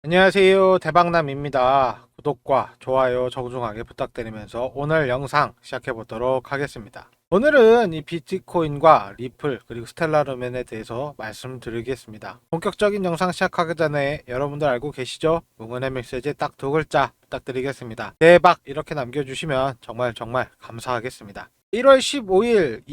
안녕하세요, 대박남입니다. 구독과 좋아요 정중하게 부탁드리면서 오늘 영상 시작해 보도록 하겠습니다. 오늘은 이 비트코인과 리플 그리고 스텔라 루멘에 대해서 말씀드리겠습니다. 본격적인 영상 시작하기 전에 여러분들 알고 계시죠? 응원의 메시지 딱 두 글자 부탁드리겠습니다. 대박 이렇게 남겨주시면 정말 감사하겠습니다. 1월 15일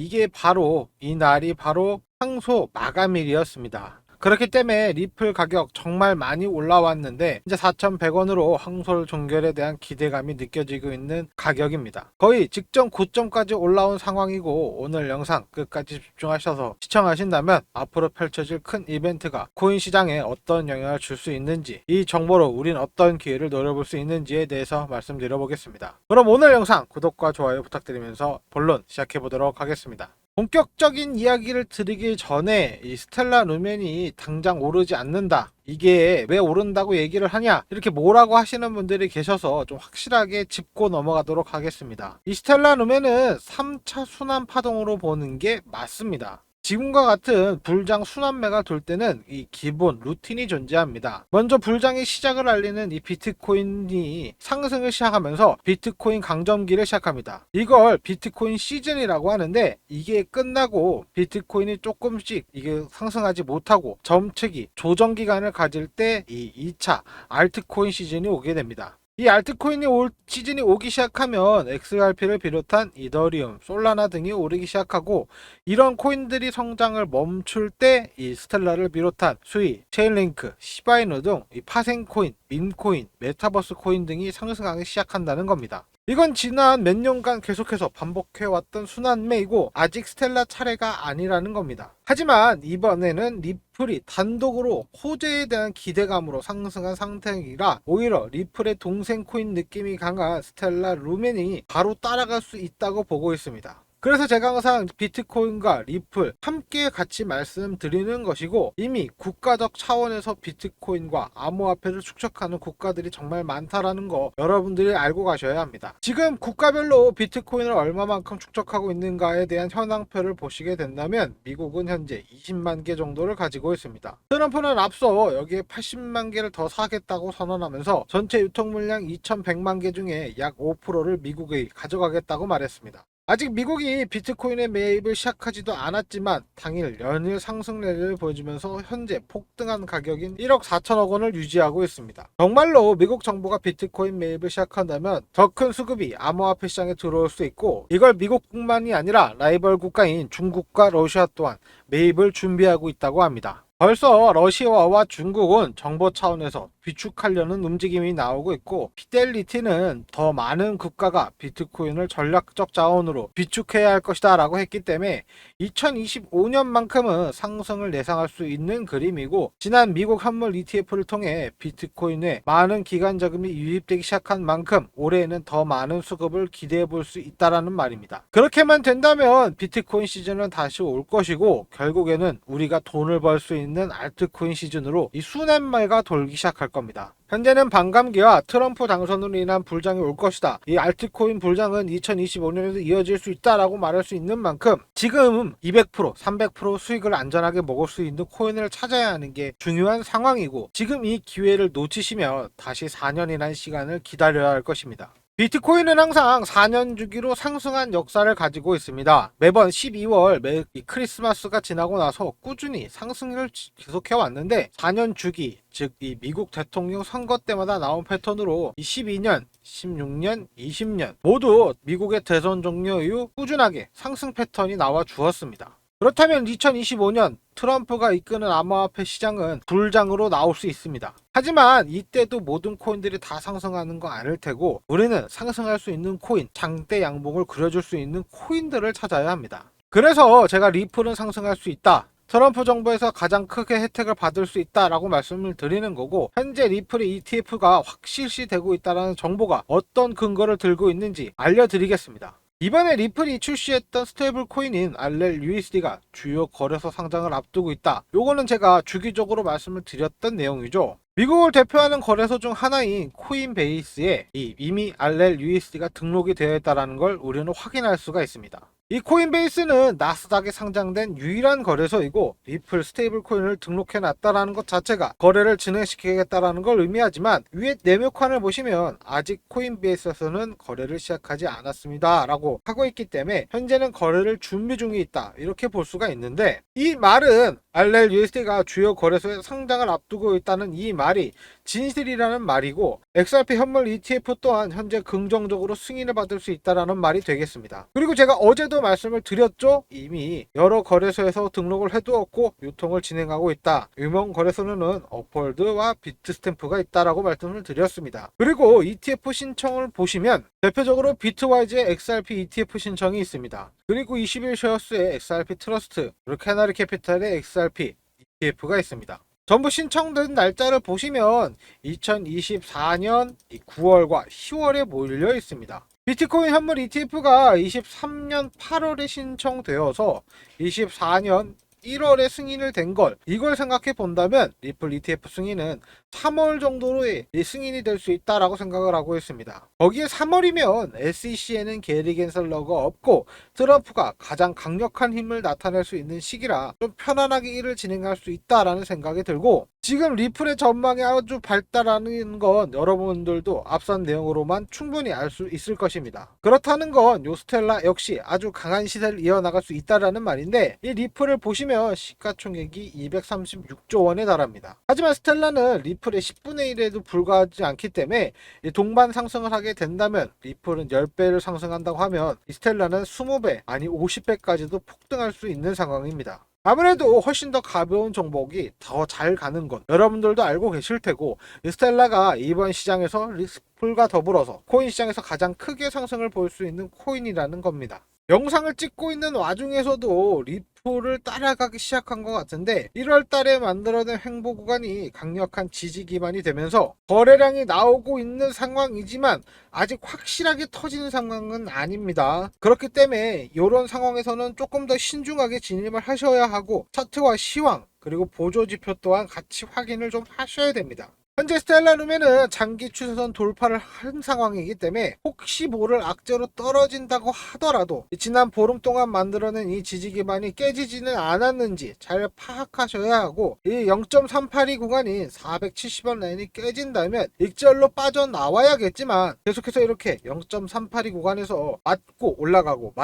이 날이 바로 상소 마감일이었습니다. 그렇기 때문에 리플 가격 정말 많이 올라왔는데 이제 4,100원으로 항솔 종결에 대한 기대감이 느껴지고 있는 가격입니다. 거의 직전 고점까지 올라온 상황이고, 오늘 영상 끝까지 집중하셔서 시청하신다면 앞으로 펼쳐질 큰 이벤트가 코인 시장에 어떤 영향을 줄 수 있는지, 이 정보로 우린 어떤 기회를 노려볼 수 있는지에 대해서 말씀드려 보겠습니다. 그럼 오늘 영상 구독과 좋아요 부탁드리면서 본론 시작해 보도록 하겠습니다. 본격적인 이야기를 드리기 전에 이 스텔라 루멘이 당장 오르지 않는다, 이게 왜 오른다고 얘기를 하냐, 이렇게 뭐라고 하시는 분들이 계셔서 좀 확실하게 짚고 넘어가도록 하겠습니다. 이 스텔라 루멘은 3차 순환 파동으로 보는 게 맞습니다. 지금과 같은 불장 순환매가 돌 때는 이 기본 루틴이 존재합니다. 먼저 불장의 시작을 알리는 이 비트코인이 상승을 시작하면서 비트코인 강점기를 시작합니다. 이걸 비트코인 시즌이라고 하는데, 이게 끝나고 비트코인이 조금씩 이게 상승하지 못하고 점치기 조정 기간을 가질 때 이 2차 알트코인 시즌이 오게 됩니다. 이 알트코인이 시즌이 오기 시작하면 XRP를 비롯한 이더리움, 솔라나 등이 오르기 시작하고, 이런 코인들이 성장을 멈출 때 이 스텔라를 비롯한 수이, 체인링크, 시바이누 등 이 파생코인, 민코인, 메타버스 코인 등이 상승하기 시작한다는 겁니다. 이건 지난 몇 년간 계속해서 반복해왔던 순환매이고 아직 스텔라 차례가 아니라는 겁니다. 하지만 이번에는 리플이 단독으로 호재에 대한 기대감으로 상승한 상태이라 오히려 리플의 동생 코인 느낌이 강한 스텔라 루멘이 바로 따라갈 수 있다고 보고 있습니다. 그래서 제가 항상 비트코인과 리플 함께 같이 말씀드리는 것이고, 이미 국가적 차원에서 비트코인과 암호화폐를 축적하는 국가들이 정말 많다라는 거 여러분들이 알고 가셔야 합니다. 지금 국가별로 비트코인을 얼마만큼 축적하고 있는가에 대한 현황표를 보시게 된다면 미국은 현재 20만 개 정도를 가지고 있습니다. 트럼프는 앞서 여기에 80만 개를 더 사겠다고 선언하면서 전체 유통 물량 2,100만 개 중에 약 5%를 미국이 가져가겠다고 말했습니다. 아직 미국이 비트코인의 매입을 시작하지도 않았지만 당일 연일 상승 랠리를 보여주면서 현재 폭등한 가격인 1억 4천억 원을 유지하고 있습니다. 정말로 미국 정부가 비트코인 매입을 시작한다면 더 큰 수급이 암호화폐 시장에 들어올 수 있고, 이걸 미국뿐만이 아니라 라이벌 국가인 중국과 러시아 또한 매입을 준비하고 있다고 합니다. 벌써 러시아와 중국은 정보 차원에서 비축하려는 움직임이 나오고 있고, 피델리티는 더 많은 국가가 비트코인을 전략적 자원으로 비축해야 할 것이다 라고 했기 때문에 2025년만큼은 상승을 예상할 수 있는 그림이고, 지난 미국 현물 ETF를 통해 비트코인에 많은 기관 자금이 유입되기 시작한 만큼 올해에는 더 많은 수급을 기대해 볼 수 있다라는 말입니다. 그렇게만 된다면 비트코인 시즌은 다시 올 것이고, 결국에는 우리가 돈을 벌 수 있는 알트코인 시즌으로 이 순환매가 돌기 시작할 겁니다. 현재는 반감기와 트럼프 당선으로 인한 불장이 올 것이다, 이 알트코인 불장은 2025년에도 이어질 수 있다라고 말할 수 있는 만큼 지금 200%, 300% 수익을 안전하게 먹을 수 있는 코인을 찾아야 하는 게 중요한 상황이고, 지금 이 기회를 놓치시면 다시 4년이라는 시간을 기다려야 할 것입니다. 비트코인은 항상 4년 주기로 상승한 역사를 가지고 있습니다. 매번 12월 크리스마스가 지나고 나서 꾸준히 상승을 계속해 왔는데, 4년 주기, 즉 이 미국 대통령 선거 때마다 나온 패턴으로 12년, 16년, 20년 모두 미국의 대선 종료 이후 꾸준하게 상승 패턴이 나와 주었습니다. 그렇다면 2025년 트럼프가 이끄는 암호화폐 시장은 불장으로 나올 수 있습니다. 하지만 이때도 모든 코인들이 다 상승하는 거 아닐 테고, 우리는 상승할 수 있는 코인, 장대 양봉을 그려줄 수 있는 코인들을 찾아야 합니다. 그래서 제가 리플은 상승할 수 있다, 트럼프 정부에서 가장 크게 혜택을 받을 수 있다라고 말씀을 드리는 거고, 현재 리플의 ETF가 확실시되고 있다는 정보가 어떤 근거를 들고 있는지 알려드리겠습니다. 이번에 리플이 출시했던 스테이블 코인인 RLUSD가 주요 거래소 상장을 앞두고 있다. 요거는 제가 주기적으로 말씀을 드렸던 내용이죠. 미국을 대표하는 거래소 중 하나인 코인베이스에 이미 RLUSD가 등록이 되어 있다는 걸 우리는 확인할 수가 있습니다. 이 코인베이스는 나스닥에 상장된 유일한 거래소이고 리플 스테이블 코인을 등록해 놨다라는 것 자체가 거래를 진행시키겠다라는 걸 의미하지만 위에 내묘칸을 보시면 아직 코인베이스에서는 거래를 시작하지 않았습니다 라고 하고 있기 때문에 현재는 거래를 준비 중에 있다 이렇게 볼 수가 있는데, 이 말은 RLUSD가 주요 거래소에 상장을 앞두고 있다는 이 말이 진실이라는 말이고, XRP 현물 ETF 또한 현재 긍정적으로 승인을 받을 수 있다는 말이 되겠습니다. 그리고 제가 어제도 말씀을 드렸죠. 이미 여러 거래소에서 등록을 해두었고 유통을 진행하고 있다. 유명 거래소는 업월드와 비트스탬프가 있다라고 말씀을 드렸습니다. 그리고 ETF 신청을 보시면 대표적으로 비트와이즈의 XRP ETF 신청이 있습니다. 그리고 21쉐어스의 XRP 트러스트, 그리고 캐나리 캐피탈의 XRP ETF가 있습니다. 전부 신청된 날짜를 보시면 2024년 9월과 10월에 몰려 있습니다. 비트코인 현물 ETF가 23년 8월에 신청되어서 24년 1월에 승인을 된 이걸 생각해 본다면 리플 ETF 승인은 3월 정도로의 승인이 될 수 있다라고 생각을 하고 있습니다. 거기에 3월이면 SEC에는 게리 겐슬러가 없고 트럼프가 가장 강력한 힘을 나타낼 수 있는 시기라 좀 편안하게 일을 진행할 수 있다라는 생각이 들고, 지금 리플의 전망이 아주 밝다라는 건 여러분들도 앞선 내용으로만 충분히 알 수 있을 것입니다. 그렇다는 건 요 스텔라 역시 아주 강한 시세를 이어나갈 수 있다라는 말인데, 이 리플을 보시면 시가총액이 236조 원에 달합니다. 하지만 스텔라는 리플의 10분의 1에도 불과하지 않기 때문에 동반 상승을 하게 된다면, 리플은 10배를 상승한다고 하면 이 스텔라는 20배 아니 50배까지도 폭등할 수 있는 상황입니다. 아무래도 훨씬 더 가벼운 종목이 더 잘 가는 건 여러분들도 알고 계실 테고, 스텔라가 이번 시장에서 리플과 더불어서 코인 시장에서 가장 크게 상승을 볼 수 있는 코인이라는 겁니다. 영상을 찍고 있는 와중에서도 리플을 따라가기 시작한 것 같은데, 1월 달에 만들어낸 횡보 구간이 강력한 지지 기반이 되면서 거래량이 나오고 있는 상황이지만 아직 확실하게 터지는 상황은 아닙니다. 그렇기 때문에 이런 상황에서는 조금 더 신중하게 진입을 하셔야 하고, 차트와 시황 그리고 보조지표 또한 같이 확인을 좀 하셔야 됩니다. 현재 스텔라룸에는 장기 추세선 돌파를 한 상황이기 때문에 혹시 모를 악재로 떨어진다고 하더라도 지난 보름 동안 만들어낸 이 지지 기반이 깨지지는 않았는지 잘 파악하셔야 하고, 이 0.382 구간인 470원 라인이 깨진다면 익절로 빠져나와야겠지만, 계속해서 이렇게 0.382 구간에서 맞고 올라가고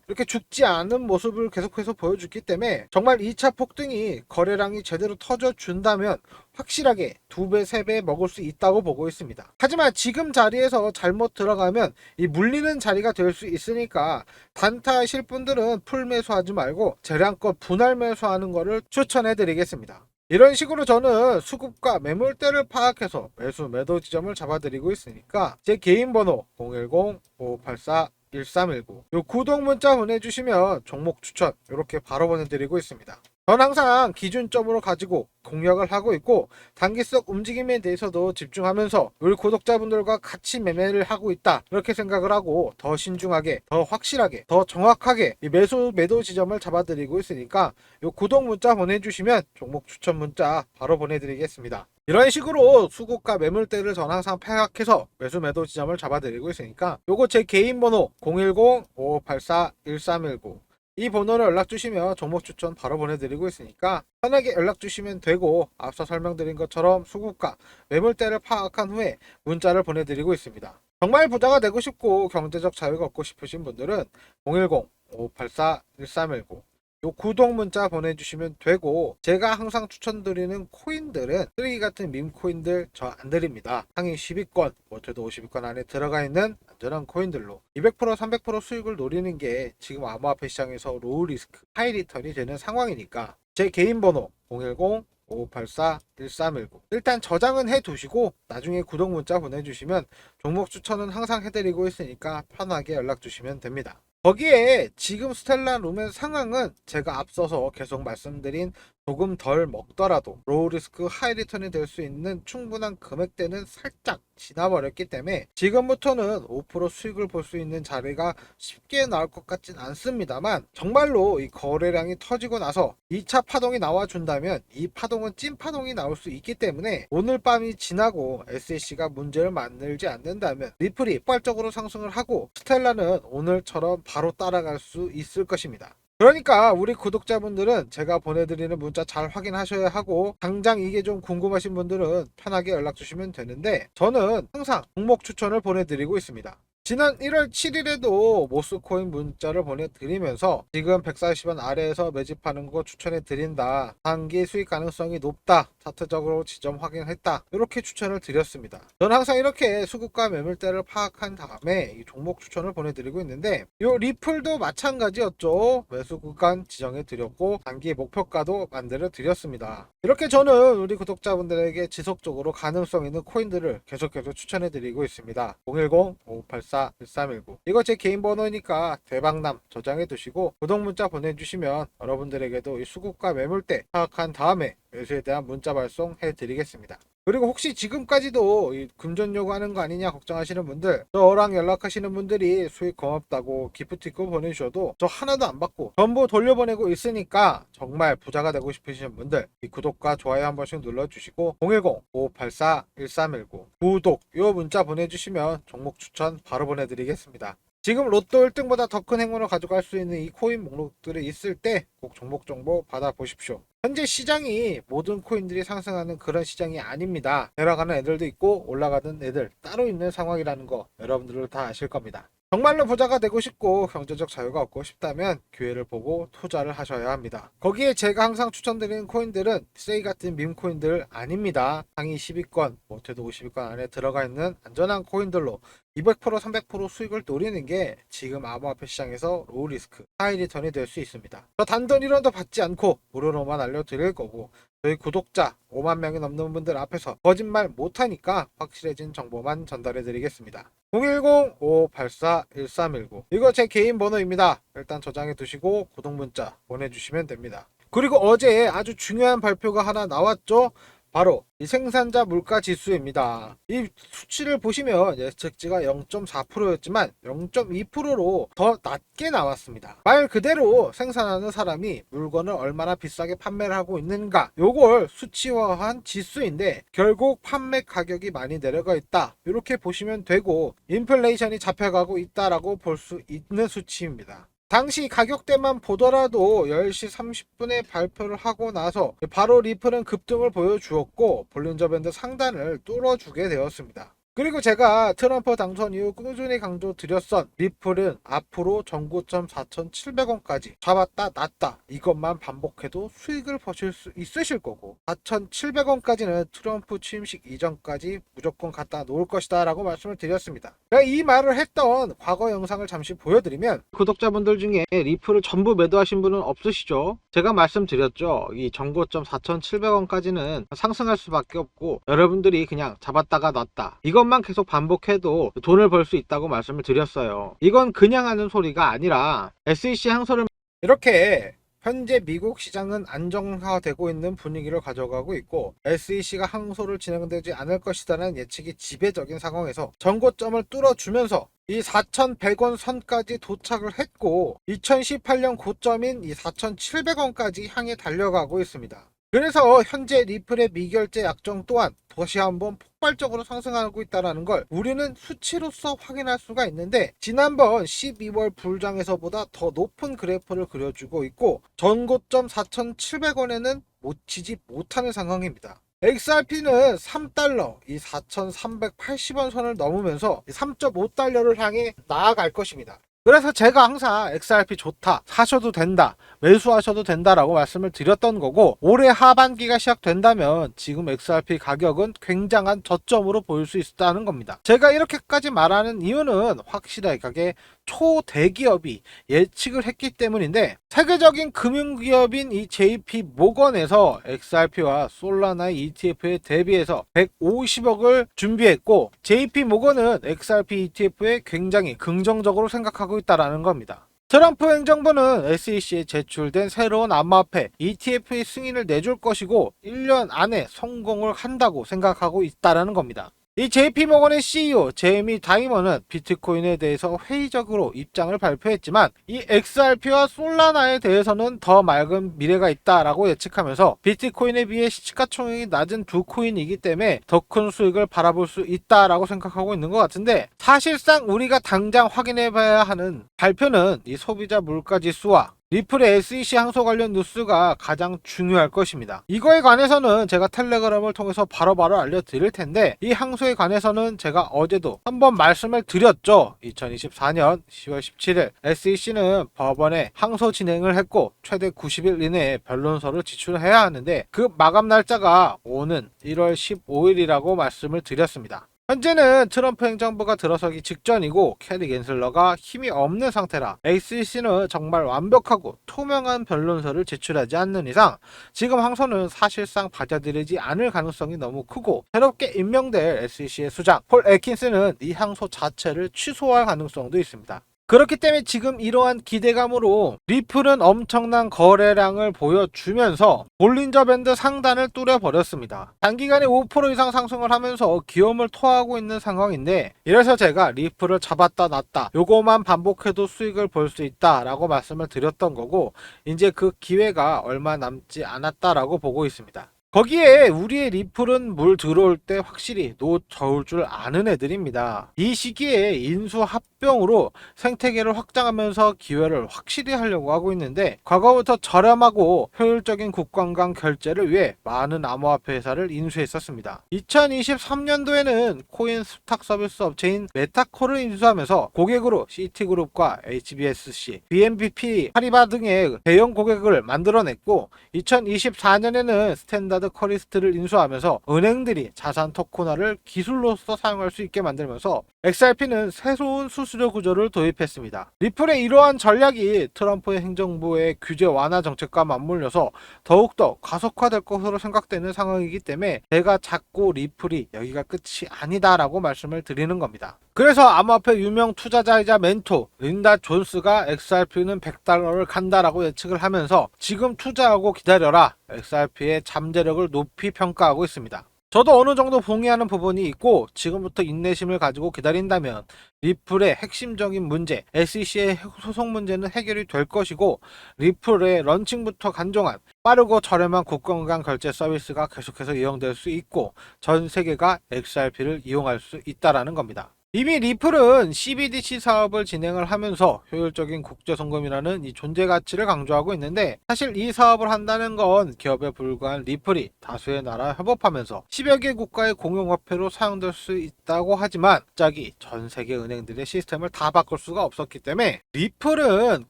이렇게 죽지 않은 모습을 계속해서 보여줬기 때문에 정말 2차 폭등이 거래량이 제대로 터져준다면 확실하게 2배, 3배 먹을 수 있다고 보고 있습니다. 하지만 지금 자리에서 잘못 들어가면 이 물리는 자리가 될 수 있으니까 단타하실 분들은 풀 매수하지 말고 재량껏 분할 매수하는 것을 추천해 드리겠습니다. 이런 식으로 저는 수급과 매물대를 파악해서 매수 매도 지점을 잡아드리고 있으니까 제 개인 번호 010-5584-1319 요 구독 문자 보내주시면 종목 추천 이렇게 바로 보내드리고 있습니다. 전 항상 기준점으로 가지고 공략을 하고 있고, 단기적 움직임에 대해서도 집중하면서 우리 구독자분들과 같이 매매를 하고 있다 이렇게 생각을 하고 더 신중하게, 더 확실하게, 더 정확하게 이 매수 매도 지점을 잡아드리고 있으니까 요 구독 문자 보내주시면 종목 추천 문자 바로 보내드리겠습니다. 이런 식으로 수급과 매물대를 전 항상 파악해서 매수 매도 지점을 잡아드리고 있으니까 요거 제 개인 번호 010-5584-1319 이 번호로 연락 주시면 종목 추천 바로 보내드리고 있으니까 편하게 연락 주시면 되고, 앞서 설명드린 것처럼 수급과 매물대를 파악한 후에 문자를 보내드리고 있습니다. 정말 부자가 되고 싶고 경제적 자유가 얻고 싶으신 분들은 010-5584-1319 요 구독 문자 보내주시면 되고, 제가 항상 추천드리는 코인들은 쓰레기 같은 밈 코인들 저 안 드립니다. 상위 10위권, 못해도 50위권 안에 들어가 있는 안전한 코인들로 200% 300% 수익을 노리는 게 지금 암호화폐 시장에서 로우 리스크 하이 리턴이 되는 상황이니까 제 개인 번호 010-5584-1319 일단 저장은 해 두시고 나중에 구독 문자 보내주시면 종목 추천은 항상 해드리고 있으니까 편하게 연락 주시면 됩니다. 거기에 지금 스텔라 룸의 상황은 제가 앞서서 계속 말씀드린 조금 덜 먹더라도 로우 리스크 하이 리턴이 될 수 있는 충분한 금액대는 살짝 지나버렸기 때문에 지금부터는 5% 수익을 볼 수 있는 자리가 쉽게 나올 것 같진 않습니다만, 정말로 이 거래량이 터지고 나서 2차 파동이 나와준다면 이 파동은 찐 파동이 나올 수 있기 때문에, 오늘 밤이 지나고 SEC가 문제를 만들지 않는다면 리플이 폭발적으로 상승을 하고 스텔라는 오늘처럼 바로 따라갈 수 있을 것입니다. 그러니까 우리 구독자분들은 제가 보내드리는 문자 잘 확인하셔야 하고, 당장 이게 좀 궁금하신 분들은 편하게 연락 주시면 되는데, 저는 항상 종목 추천을 보내드리고 있습니다. 지난 1월 7일에도 모스코인 문자를 보내드리면서 지금 140원 아래에서 매집하는 거 추천해 드린다, 단기 수익 가능성이 높다, 차트적으로 지점 확인했다, 이렇게 추천을 드렸습니다. 저는 항상 이렇게 수급과 매물대를 파악한 다음에 이 종목 추천을 보내드리고 있는데, 이 리플도 마찬가지였죠. 매수 구간 지정해 드렸고 단기 목표가도 만들어 드렸습니다. 이렇게 저는 우리 구독자분들에게 지속적으로 가능성 있는 코인들을 계속해서 추천해 드리고 있습니다. 010-5584-1319 이거 제 개인 번호니까 대박남 저장해 두시고 구독 문자 보내주시면 여러분들에게도 이 수급과 매물대 파악한 다음에 매수에 대한 문자 발송해 드리겠습니다. 그리고 혹시 지금까지도 이 금전 요구하는 거 아니냐 걱정하시는 분들, 저랑 연락하시는 분들이 수익 고맙다고 기프티콘 보내주셔도 저 하나도 안 받고 전부 돌려보내고 있으니까, 정말 부자가 되고 싶으신 분들 이 구독과 좋아요 한 번씩 눌러주시고 010-5584-1319 구독 요 문자 보내주시면 종목 추천 바로 보내드리겠습니다. 지금 로또 1등보다 더 큰 행운을 가져갈 수 있는 이 코인 목록들이 있을 때 꼭 종목 정보 받아보십시오. 현재 시장이 모든 코인들이 상승하는 그런 시장이 아닙니다. 내려가는 애들도 있고 올라가는 애들 따로 있는 상황이라는 거 여러분들도 다 아실 겁니다. 정말로 부자가 되고 싶고 경제적 자유가 얻고 싶다면 기회를 보고 투자를 하셔야 합니다. 거기에 제가 항상 추천드리는 코인들은 세이 같은 밈 코인들 아닙니다. 상위 10위권, 못해도 50위권 안에 들어가 있는 안전한 코인들로 200% 300% 수익을 노리는 게 지금 암호화폐 시장에서 로우 리스크 하이 리턴이 될 수 있습니다. 저 단돈 1원도 받지 않고 무료로만 알려드릴 거고, 저희 구독자 5만 명이 넘는 분들 앞에서 거짓말 못하니까 확실해진 정보만 전달해 드리겠습니다. 010-5584-1319 이거 제 개인 번호입니다. 일단 저장해 두시고 구독 문자 보내주시면 됩니다. 그리고 어제 아주 중요한 발표가 하나 나왔죠. 바로 이 생산자 물가 지수입니다. 이 수치를 보시면 예측치가 0.4%였지만 0.2%로 더 낮게 나왔습니다. 말 그대로 생산하는 사람이 물건을 얼마나 비싸게 판매를 하고 있는가, 요걸 수치화한 지수인데 결국 판매 가격이 많이 내려가 있다, 이렇게 보시면 되고 인플레이션이 잡혀가고 있다라고 볼 수 있는 수치입니다. 당시 가격대만 보더라도 10시 30분에 발표를 하고 나서 바로 리플은 급등을 보여주었고 볼린저 밴드 상단을 뚫어주게 되었습니다. 그리고 제가 트럼프 당선 이후 꾸준히 강조 드렸던 리플은 앞으로 전고점 4,700원까지 잡았다 놨다 이것만 반복해도 수익을 보실 수 있으실 거고, 4,700원까지는 트럼프 취임식 이전까지 무조건 갖다 놓을 것이다 라고 말씀을 드렸습니다. 제가 이 말을 했던 과거 영상을 잠시 보여드리면, 구독자분들 중에 리플을 전부 매도하신 분은 없으시죠? 제가 말씀드렸죠. 이 전고점 4,700원까지는 상승할 수밖에 없고 여러분들이 그냥 잡았다가 놨다 이것만 계속 반복해도 돈을 벌 수 있다고 말씀을 드렸어요. 이건 그냥 하는 소리가 아니라 SEC 항소를 이렇게 현재 미국 시장은 안정화되고 있는 분위기를 가져가고 있고 SEC가 항소를 진행되지 않을 것이라는 예측이 지배적인 상황에서 전고점을 뚫어주면서 이 4,100원 선까지 도착을 했고 2018년 고점인 이 4,700원까지 향해 달려가고 있습니다. 그래서 현재 리플의 미결제 약정 또한 다시 한번 폭발적으로 상승하고 있다는 걸 우리는 수치로서 확인할 수가 있는데, 지난번 12월 불장에서보다 더 높은 그래프를 그려주고 있고 전고점 4,700원에는 못 치지 못하는 상황입니다. XRP는 3달러, 이 4,380원 선을 넘으면서 3.5달러를 향해 나아갈 것입니다. 그래서 제가 항상 XRP 좋다, 사셔도 된다, 매수하셔도 된다라고 말씀을 드렸던 거고, 올해 하반기가 시작된다면 지금 XRP 가격은 굉장한 저점으로 보일 수 있다는 겁니다. 제가 이렇게까지 말하는 이유는 확실하게 초대기업이 예측을 했기 때문인데, 세계적인 금융기업인 이 JP 모건에서 XRP와 솔라나의 ETF에 대비해서 150억을 준비했고, JP 모건은 XRP ETF에 굉장히 긍정적으로 생각하고 있다는 겁니다. 트럼프 행정부는 SEC에 제출된 새로운 암호화폐 ETF의 승인을 내줄 것이고 1년 안에 성공을 한다고 생각하고 있다라는 겁니다. 이 JP모건의 CEO 제이미 다이머는 비트코인에 대해서 회의적으로 입장을 발표했지만 이 XRP와 솔라나에 대해서는 더 맑은 미래가 있다라고 예측하면서 비트코인에 비해 시가총액이 낮은 두 코인이기 때문에 더 큰 수익을 바라볼 수 있다라고 생각하고 있는 것 같은데, 사실상 우리가 당장 확인해 봐야 하는 발표는 이 소비자 물가지수와 리플의 SEC 항소 관련 뉴스가 가장 중요할 것입니다. 이거에 관해서는 제가 텔레그램을 통해서 바로바로 알려드릴 텐데, 이 항소에 관해서는 제가 어제도 한번 말씀을 드렸죠. 2024년 10월 17일 SEC는 법원에 항소 진행을 했고 최대 90일 이내에 변론서를 제출해야 하는데 그 마감 날짜가 오는 1월 15일이라고 말씀을 드렸습니다. 현재는 트럼프 행정부가 들어서기 직전이고 캐리 갠슬러가 힘이 없는 상태라 SEC는 정말 완벽하고 투명한 변론서를 제출하지 않는 이상 지금 항소는 사실상 받아들이지 않을 가능성이 너무 크고, 새롭게 임명될 SEC의 수장 폴 애킨스는 이 항소 자체를 취소할 가능성도 있습니다. 그렇기 때문에 지금 이러한 기대감으로 리플은 엄청난 거래량을 보여주면서 볼린저 밴드 상단을 뚫어버렸습니다. 단기간에 5% 이상 상승을 하면서 기염을 토하고 있는 상황인데, 이래서 제가 리플을 잡았다 놨다 요거만 반복해도 수익을 볼 수 있다 라고 말씀을 드렸던 거고, 이제 그 기회가 얼마 남지 않았다라고 보고 있습니다. 거기에 우리의 리플은 물 들어올 때 확실히 노 저을 줄 아는 애들입니다. 이 시기에 인수합병으로 생태계를 확장하면서 기회를 확실히 하려고 하고 있는데, 과거부터 저렴하고 효율적인 국관광 결제를 위해 많은 암호화폐 회사를 인수했었습니다. 2023년도에는 코인 스탁 서비스 업체인 메타코를 인수하면서 고객으로 시티그룹과 HBSC, BNPP, 파리바 등의 대형 고객을 만들어냈고, 2024년에는 스탠다드 커리스트를 인수하면서 은행들이 자산 토큰화를 기술로서 사용할 수 있게 만들면서 XRP는 새로운 수수료 구조를 도입했습니다. 리플의 이러한 전략이 트럼프의 행정부의 규제 완화 정책과 맞물려서 더욱더 가속화될 것으로 생각되는 상황이기 때문에 제가 자꾸 리플이 여기가 끝이 아니다라고 말씀을 드리는 겁니다. 그래서 암호화폐 유명 투자자이자 멘토 린다 존스가 XRP는 $100를 간다라고 예측을 하면서 지금 투자하고 기다려라, XRP의 잠재력을 높이 평가하고 있습니다. 저도 어느 정도 동의하는 부분이 있고, 지금부터 인내심을 가지고 기다린다면 리플의 핵심적인 문제, SEC의 소송 문제는 해결이 될 것이고, 리플의 런칭부터 간종한 빠르고 저렴한 국가간 결제 서비스가 계속해서 이용될 수 있고 전 세계가 XRP를 이용할 수 있다라는 겁니다. 이미 리플은 CBDC 사업을 진행을 하면서 효율적인 국제송금이라는 이 존재 가치를 강조하고 있는데, 사실 이 사업을 한다는 건 기업에 불과한 리플이 다수의 나라 협업하면서 10여 개 국가의 공용화폐로 사용될 수 있다고 하지만 갑자기 전 세계 은행들의 시스템을 다 바꿀 수가 없었기 때문에 리플은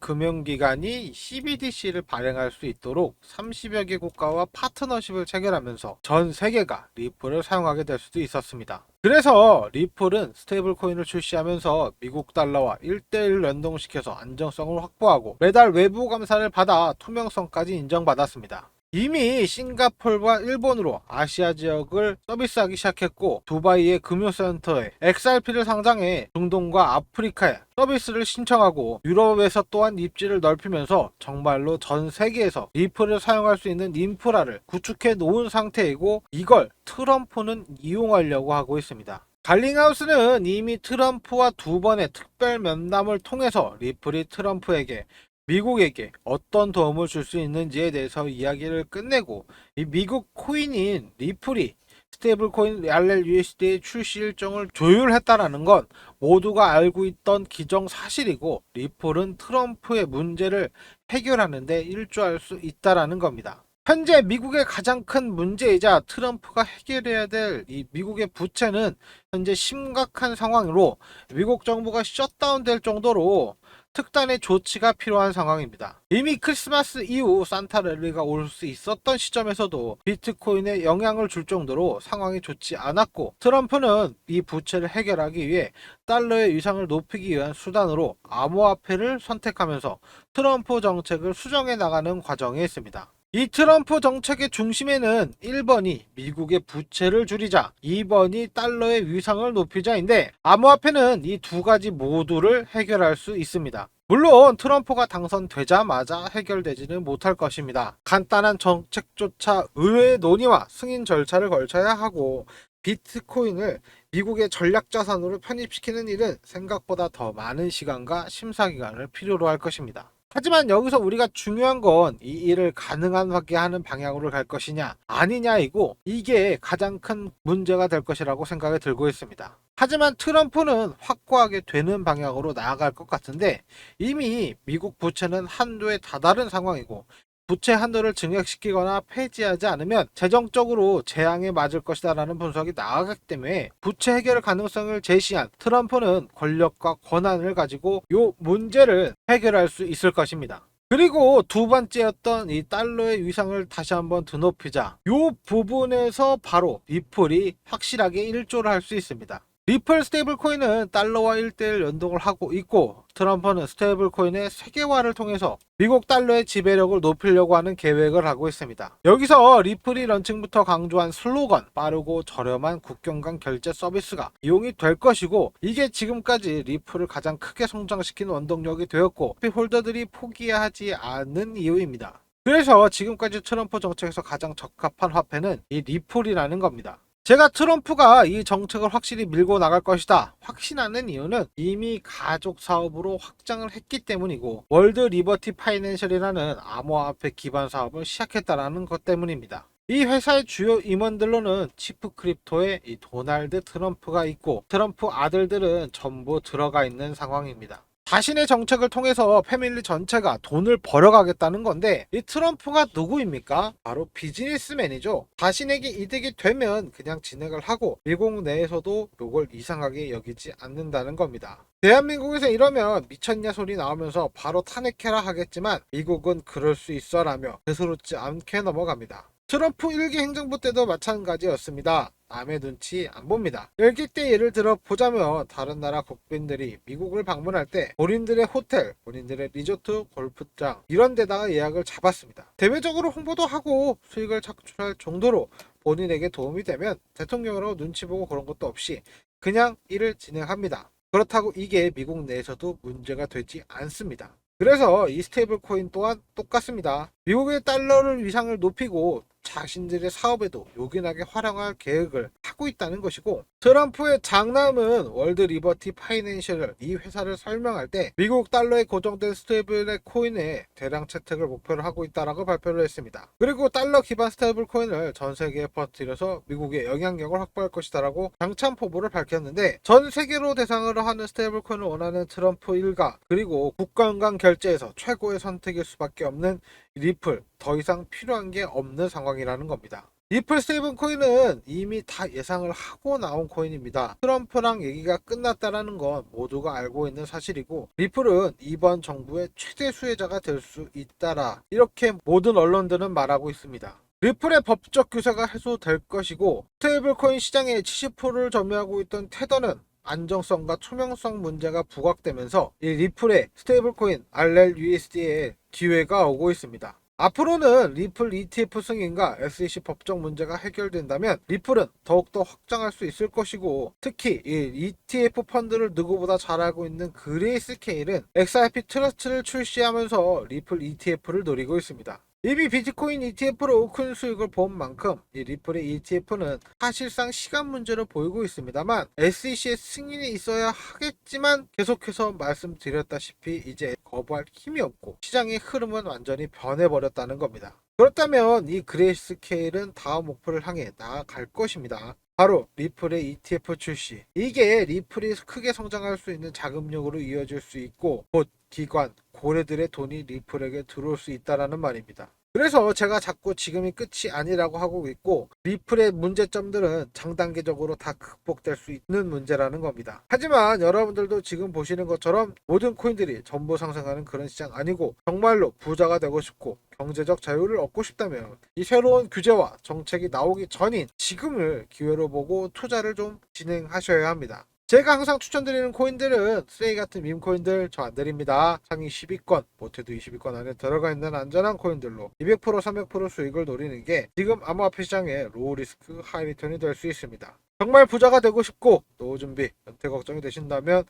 금융기관이 CBDC를 발행할 수 있도록 30여 개 국가와 파트너십을 체결하면서 전 세계가 리플을 사용하게 될 수도 있었습니다. 그래서 리플은 스테이블 코인을 출시하면서 미국 달러와 1대1 연동시켜서 안정성을 확보하고 매달 외부 감사를 받아 투명성까지 인정받았습니다. 이미 싱가포르와 일본으로 아시아 지역을 서비스하기 시작했고, 두바이의 금융센터에 XRP를 상장해 중동과 아프리카에 서비스를 신청하고 유럽에서 또한 입지를 넓히면서 정말로 전 세계에서 리플을 사용할 수 있는 인프라를 구축해 놓은 상태이고, 이걸 트럼프는 이용하려고 하고 있습니다. 갈링하우스는 이미 트럼프와 두 번의 특별 면담을 통해서 리플이 트럼프에게 미국에게 어떤 도움을 줄 수 있는지에 대해서 이야기를 끝내고, 이 미국 코인인 리플이 스테이블 코인 RLUSD의 출시 일정을 조율했다라는 건 모두가 알고 있던 기정사실이고, 리플은 트럼프의 문제를 해결하는 데 일조할 수 있다라는 겁니다. 현재 미국의 가장 큰 문제이자 트럼프가 해결해야 될 이 미국의 부채는 현재 심각한 상황으로 미국 정부가 셧다운 될 정도로 특단의 조치가 필요한 상황입니다. 이미 크리스마스 이후 산타랠리가 올 수 있었던 시점에서도 비트코인에 영향을 줄 정도로 상황이 좋지 않았고, 트럼프는 이 부채를 해결하기 위해 달러의 위상을 높이기 위한 수단으로 암호화폐를 선택하면서 트럼프 정책을 수정해 나가는 과정에 있습니다. 이 트럼프 정책의 중심에는 1번이 미국의 부채를 줄이자, 2번이 달러의 위상을 높이자인데, 암호화폐는 이 두 가지 모두를 해결할 수 있습니다. 물론 트럼프가 당선되자마자 해결되지는 못할 것입니다. 간단한 정책조차 의회의 논의와 승인 절차를 걸쳐야 하고 비트코인을 미국의 전략자산으로 편입시키는 일은 생각보다 더 많은 시간과 심사기간을 필요로 할 것입니다. 하지만 여기서 우리가 중요한 건 이 일을 가능하게 하는 방향으로 갈 것이냐 아니냐이고, 이게 가장 큰 문제가 될 것이라고 생각이 들고 있습니다. 하지만 트럼프는 확고하게 되는 방향으로 나아갈 것 같은데, 이미 미국 부채는 한도에 다다른 상황이고 부채 한도를 증액시키거나 폐지하지 않으면 재정적으로 재앙에 맞을 것이다 라는 분석이 나왔기 때문에 부채 해결 가능성을 제시한 트럼프는 권력과 권한을 가지고 이 문제를 해결할 수 있을 것입니다. 그리고 두 번째였던 이 달러의 위상을 다시 한번 드높이자, 이 부분에서 바로 리플이 확실하게 일조를 할 수 있습니다. 리플 스테이블 코인은 달러와 1대1 연동을 하고 있고, 트럼프는 스테이블 코인의 세계화를 통해서 미국 달러의 지배력을 높이려고 하는 계획을 하고 있습니다. 여기서 리플이 런칭부터 강조한 슬로건 빠르고 저렴한 국경 간 결제 서비스가 이용이 될 것이고, 이게 지금까지 리플을 가장 크게 성장시킨 원동력이 되었고 홀더들이 포기하지 않는 이유입니다. 그래서 지금까지 트럼프 정책에서 가장 적합한 화폐는 이 리플이라는 겁니다. 제가 트럼프가 이 정책을 확실히 밀고 나갈 것이다 확신하는 이유는 이미 가족 사업으로 확장을 했기 때문이고, 월드 리버티 파이낸셜이라는 암호화폐 기반 사업을 시작했다는 것 때문입니다. 이 회사의 주요 임원들로는 치프 크립토의 이 도널드 트럼프가 있고, 트럼프 아들들은 전부 들어가 있는 상황입니다. 자신의 정책을 통해서 패밀리 전체가 돈을 벌어가겠다는 건데, 이 트럼프가 누구입니까? 바로 비즈니스맨이죠. 자신에게 이득이 되면 그냥 진행을 하고 미국 내에서도 이걸 이상하게 여기지 않는다는 겁니다. 대한민국에서 이러면 미쳤냐 소리 나오면서 바로 탄핵해라 하겠지만 미국은 그럴 수 있어 라며 대수롭지 않게 넘어갑니다. 트럼프 1기 행정부 때도 마찬가지였습니다. 남의 눈치 안 봅니다. 1기 때 예를 들어 보자면 다른 나라 국민들이 미국을 방문할 때 본인들의 호텔, 본인들의 리조트, 골프장 이런 데다가 예약을 잡았습니다. 대외적으로 홍보도 하고 수익을 창출할 정도로 본인에게 도움이 되면 대통령으로 눈치 보고 그런 것도 없이 그냥 일을 진행합니다. 그렇다고 이게 미국 내에서도 문제가 되지 않습니다. 그래서 이 스테이블 코인 또한 똑같습니다. 미국의 달러를 위상을 높이고 자신들의 사업에도 요긴하게 활용할 계획을 하고 있다는 것이고, 트럼프의 장남은 월드 리버티 파이낸셜 이 회사를 설명할 때 미국 달러에 고정된 스테이블 코인의 대량 채택을 목표로 하고 있다라고 발표를 했습니다. 그리고 달러 기반 스테이블 코인을 전 세계에 퍼뜨려서 미국의 영향력을 확보할 것이다라고 당찬 포부를 밝혔는데, 전 세계로 대상으로 하는 스테이블 코인을 원하는 트럼프 일가, 그리고 국가 간 결제에서 최고의 선택일 수밖에 없는 리플, 더 이상 필요한 게 없는 상황이라는 겁니다. 리플 스테이블 코인은 이미 다 예상을 하고 나온 코인입니다. 트럼프랑 얘기가 끝났다라는 건 모두가 알고 있는 사실이고, 리플은 이번 정부의 최대 수혜자가 될 수 있다라 이렇게 모든 언론들은 말하고 있습니다. 리플의 법적 규제가 해소될 것이고, 스테이블 코인 시장의 70%를 점유하고 있던 테더는 안정성과 투명성 문제가 부각되면서 이 리플의 스테이블 코인 RLUSD에 기회가 오고 있습니다. 앞으로는 리플 ETF 승인과 SEC 법적 문제가 해결된다면 리플은 더욱더 확장할 수 있을 것이고, 특히 이 ETF 펀드를 누구보다 잘 알고 있는 그레이스케일은 XRP 트러스트를 출시하면서 리플 ETF를 노리고 있습니다. 이미 비트코인 ETF로 큰 수익을 본 만큼 이 리플의 ETF는 사실상 시간 문제로 보이고 있습니다만 SEC의 승인이 있어야 하겠지만, 계속해서 말씀드렸다시피 이제 거부할 힘이 없고 시장의 흐름은 완전히 변해버렸다는 겁니다. 그렇다면 이 그레이스케일은 다음 목표를 향해 나아갈 것입니다. 바로 리플의 ETF 출시. 이게 리플이 크게 성장할 수 있는 자금력으로 이어질 수 있고, 곧 기관, 고래들의 돈이 리플에게 들어올 수 있다는 말입니다. 그래서 제가 자꾸 지금이 끝이 아니라고 하고 있고, 리플의 문제점들은 장단기적으로 다 극복될 수 있는 문제라는 겁니다. 하지만 여러분들도 지금 보시는 것처럼 모든 코인들이 전부 상승하는 그런 시장 아니고, 정말로 부자가 되고 싶고 경제적 자유를 얻고 싶다면 이 새로운 규제와 정책이 나오기 전인 지금을 기회로 보고 투자를 좀 진행하셔야 합니다. 제가 항상 추천드리는 코인들은 쓰레기 같은 밈 코인들 저 안 드립니다. 상위 10위권, 못해도 20위권 안에 들어가 있는 안전한 코인들로 200% 300% 수익을 노리는 게 지금 암호화폐 시장의 로우 리스크 하이 리턴이 될 수 있습니다. 정말 부자가 되고 싶고 노후 준비, 은퇴 걱정이 되신다면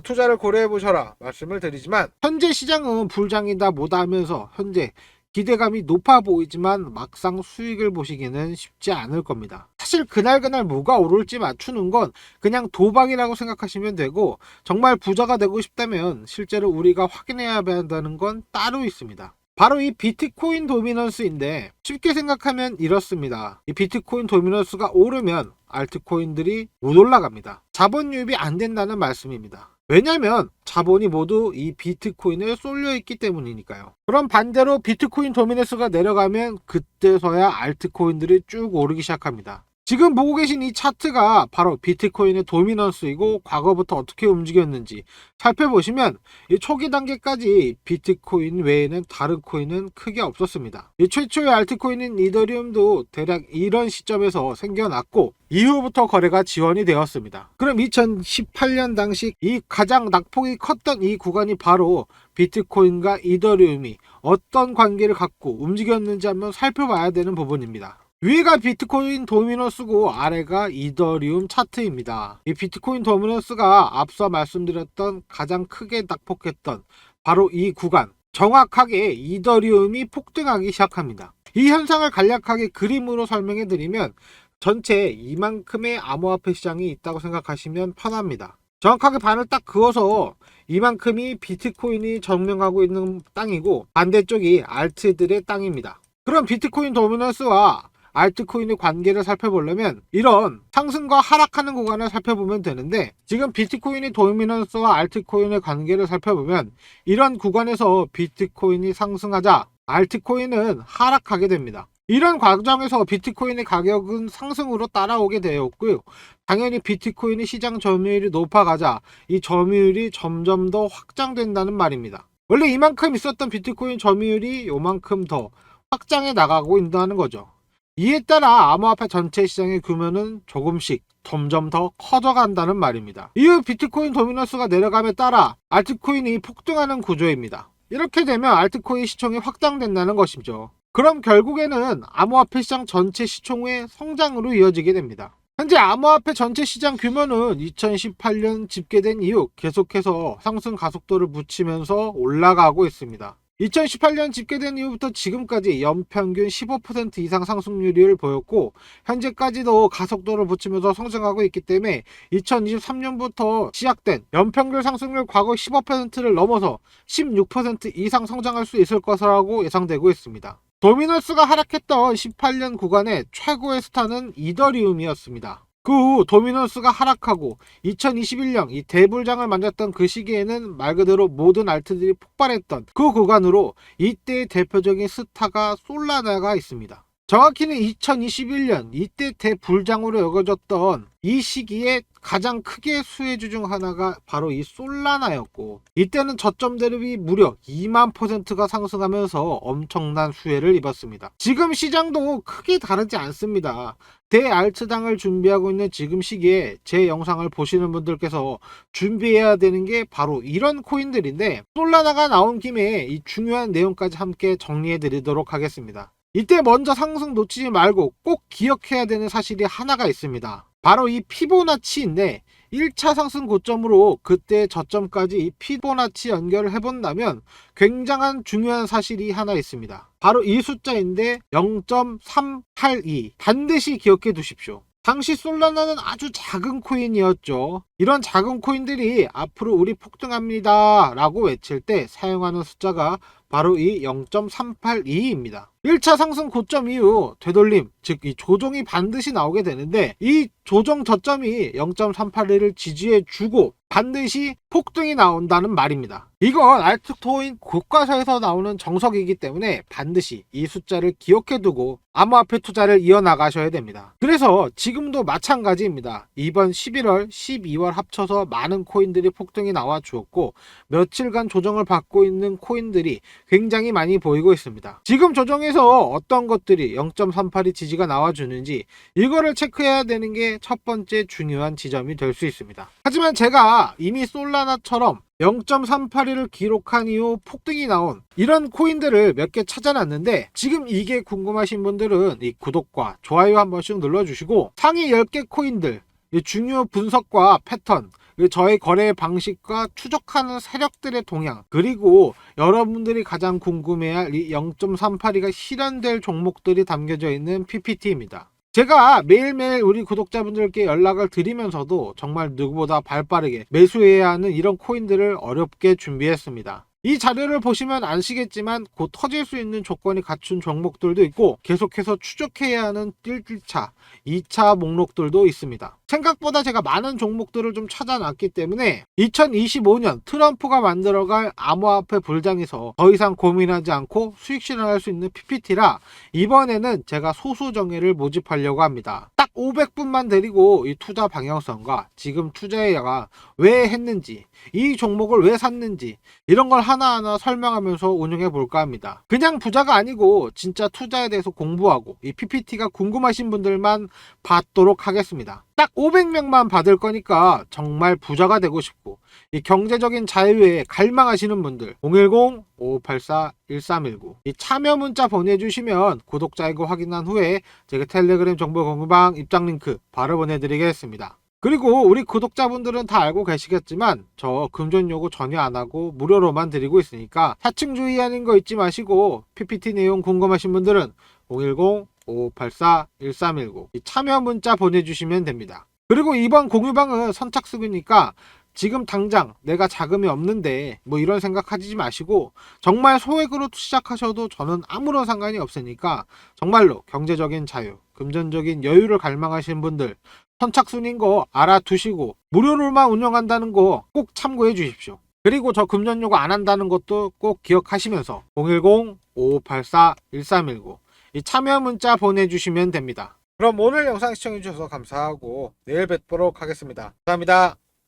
투자를 고려해 보셔라 말씀을 드리지만, 현재 시장은 불장이다 뭐다 하면서 현재 기대감이 높아 보이지만 막상 수익을 보시기는 쉽지 않을 겁니다. 사실 그날 뭐가 오를지 맞추는 건 그냥 도박이라고 생각하시면 되고, 정말 부자가 되고 싶다면 실제로 우리가 확인해야 한다는 건 따로 있습니다. 바로 이 비트코인 도미넌스인데, 쉽게 생각하면 이렇습니다. 이 비트코인 도미넌스가 오르면 알트코인들이 못 올라갑니다. 자본 유입이 안 된다는 말씀입니다. 왜냐면 자본이 모두 이 비트코인에 쏠려 있기 때문이니까요. 그럼 반대로 비트코인 도미넌스가 내려가면 그때서야 알트코인들이 쭉 오르기 시작합니다. 지금 보고 계신 이 차트가 바로 비트코인의 도미넌스이고, 과거부터 어떻게 움직였는지 살펴보시면 이 초기 단계까지 비트코인 외에는 다른 코인은 크게 없었습니다. 이 최초의 알트코인인 이더리움도 대략 이런 시점에서 생겨났고, 이후부터 거래가 지원이 되었습니다. 그럼 2018년 당시 이 가장 낙폭이 컸던 이 구간이 바로 비트코인과 이더리움이 어떤 관계를 갖고 움직였는지 한번 살펴봐야 되는 부분입니다. 위가 비트코인 도미넌스고 아래가 이더리움 차트입니다. 이 비트코인 도미넌스가 앞서 말씀드렸던 가장 크게 낙폭했던 바로 이 구간, 정확하게 이더리움이 폭등하기 시작합니다. 이 현상을 간략하게 그림으로 설명해 드리면, 전체 이만큼의 암호화폐 시장이 있다고 생각하시면 편합니다. 정확하게 반을 딱 그어서 이만큼이 비트코인이 점령하고 있는 땅이고, 반대쪽이 알트들의 땅입니다. 그럼 비트코인 도미넌스와 알트코인의 관계를 살펴보려면 이런 상승과 하락하는 구간을 살펴보면 되는데, 지금 비트코인의 도미넌스와 알트코인의 관계를 살펴보면 이런 구간에서 비트코인이 상승하자 알트코인은 하락하게 됩니다. 이런 과정에서 비트코인의 가격은 상승으로 따라오게 되었고요. 당연히 비트코인의 시장 점유율이 높아가자 이 점유율이 점점 더 확장된다는 말입니다. 원래 이만큼 있었던 비트코인 점유율이 요만큼 더 확장해 나가고 있다는 거죠. 이에 따라 암호화폐 전체 시장의 규모는 조금씩 점점 더 커져간다는 말입니다. 이후 비트코인 도미넌스가 내려감에 따라 알트코인이 폭등하는 구조입니다. 이렇게 되면 알트코인 시총이 확장된다는 것이죠. 그럼 결국에는 암호화폐 시장 전체 시총의 성장으로 이어지게 됩니다. 현재 암호화폐 전체 시장 규모는 2018년 집계된 이후 계속해서 상승 가속도를 붙이면서 올라가고 있습니다. 2018년 집계된 이후부터 지금까지 연평균 15% 이상 상승률을 보였고, 현재까지도 가속도를 붙이면서 성장하고 있기 때문에 2023년부터 시작된 연평균 상승률 과거 15%를 넘어서 16% 이상 성장할 수 있을 것이라고 예상되고 있습니다. 도미넌스가 하락했던 18년 구간의 최고의 스타는 이더리움이었습니다. 그 후 도미넌스가 하락하고 2021년 이 대불장을 만났던 그 시기에는 말 그대로 모든 알트들이 폭발했던 그 구간으로 이때의 대표적인 스타가 솔라나가 있습니다. 정확히는 2021년 이때 대불장으로 여겨졌던 이 시기에 가장 크게 수혜주 중 하나가 바로 이 솔라나였고, 이때는 저점 대비 무려 2만%가 상승하면서 엄청난 수혜를 입었습니다. 지금 시장도 크게 다르지 않습니다. 대알트당을 준비하고 있는 지금 시기에 제 영상을 보시는 분들께서 준비해야 되는 게 바로 이런 코인들인데, 솔라나가 나온 김에 이 중요한 내용까지 함께 정리해 드리도록 하겠습니다. 이때 먼저 상승 놓치지 말고 꼭 기억해야 되는 사실이 하나가 있습니다. 바로 이 피보나치인데, 1차 상승 고점으로 그때 저점까지 이 피보나치 연결을 해본다면 굉장한 중요한 사실이 하나 있습니다. 바로 이 숫자인데 0.382, 반드시 기억해 두십시오. 당시 솔라나는 아주 작은 코인이었죠. 이런 작은 코인들이 앞으로 우리 폭등합니다 라고 외칠 때 사용하는 숫자가 바로 이 0.382입니다. 1차 상승 고점 이후 되돌림, 즉 이 조정이 반드시 나오게 되는데, 이 조정 저점이 0.382를 지지해 주고 반드시 폭등이 나온다는 말입니다. 이건 알트코인 교과서에서 나오는 정석이기 때문에 반드시 이 숫자를 기억해 두고 암호화폐 투자를 이어나가셔야 됩니다. 그래서 지금도 마찬가지입니다. 이번 11월, 12월 합쳐서 많은 코인들이 폭등이 나와 주었고, 며칠간 조정을 받고 있는 코인들이 굉장히 많이 보이고 있습니다. 지금 조정에서 어떤 것들이 0.38이 지지가 나와주는지 이거를 체크해야 되는 게 첫 번째 중요한 지점이 될 수 있습니다. 하지만 제가 이미 솔라나처럼 0.382를 기록한 이후 폭등이 나온 이런 코인들을 몇 개 찾아놨는데, 지금 이게 궁금하신 분들은 이 구독과 좋아요 한 번씩 눌러주시고, 상위 10개 코인들 이 중요 분석과 패턴, 저의 거래 방식과 추적하는 세력들의 동향, 그리고 여러분들이 가장 궁금해할 이 0.382가 실현될 종목들이 담겨져 있는 PPT입니다. 제가 매일매일 우리 구독자분들께 연락을 드리면서도 정말 누구보다 발빠르게 매수해야 하는 이런 코인들을 어렵게 준비했습니다. 이 자료를 보시면 아시겠지만 곧 터질 수 있는 조건이 갖춘 종목들도 있고 계속해서 추적해야 하는 1차, 2차 목록들도 있습니다. 생각보다 제가 많은 종목들을 좀 찾아놨기 때문에 2025년 트럼프가 만들어갈 암호화폐 불장에서 더 이상 고민하지 않고 수익 실현할 수 있는 PPT라 이번에는 제가 소수 정예를 모집하려고 합니다. 딱 500분만 데리고 이 투자 방향성과 지금 투자가 왜 했는지, 이 종목을 왜 샀는지 이런 걸 하나하나 설명하면서 운영해 볼까 합니다. 그냥 부자가 아니고 진짜 투자에 대해서 공부하고 이 PPT가 궁금하신 분들만 받도록 하겠습니다. 딱 500명만 받을 거니까 정말 부자가 되고 싶고 이 경제적인 자유에 갈망하시는 분들 010-5584-1319 이 참여 문자 보내주시면 구독자이고 확인한 후에 제가 텔레그램 정보 공유방 입장 링크 바로 보내드리겠습니다. 그리고 우리 구독자분들은 다 알고 계시겠지만 저 금전 요구 전혀 안 하고 무료로만 드리고 있으니까 사칭주의하는 거 잊지 마시고 PPT 내용 궁금하신 분들은 010-5584-1319 참여 문자 보내주시면 됩니다. 그리고 이번 공유방은 선착순이니까 지금 당장 내가 자금이 없는데 뭐 이런 생각하지 마시고 정말 소액으로 시작하셔도 저는 아무런 상관이 없으니까 정말로 경제적인 자유, 금전적인 여유를 갈망하시는 분들 선착순인 거 알아두시고 무료로만 운영한다는 거 꼭 참고해 주십시오. 그리고 저 금전 요구 안 한다는 것도 꼭 기억하시면서 010-5584-1319 이 참여 문자 보내주시면 됩니다. 그럼 오늘 영상 시청해 주셔서 감사하고 내일 뵙도록 하겠습니다. 감사합니다.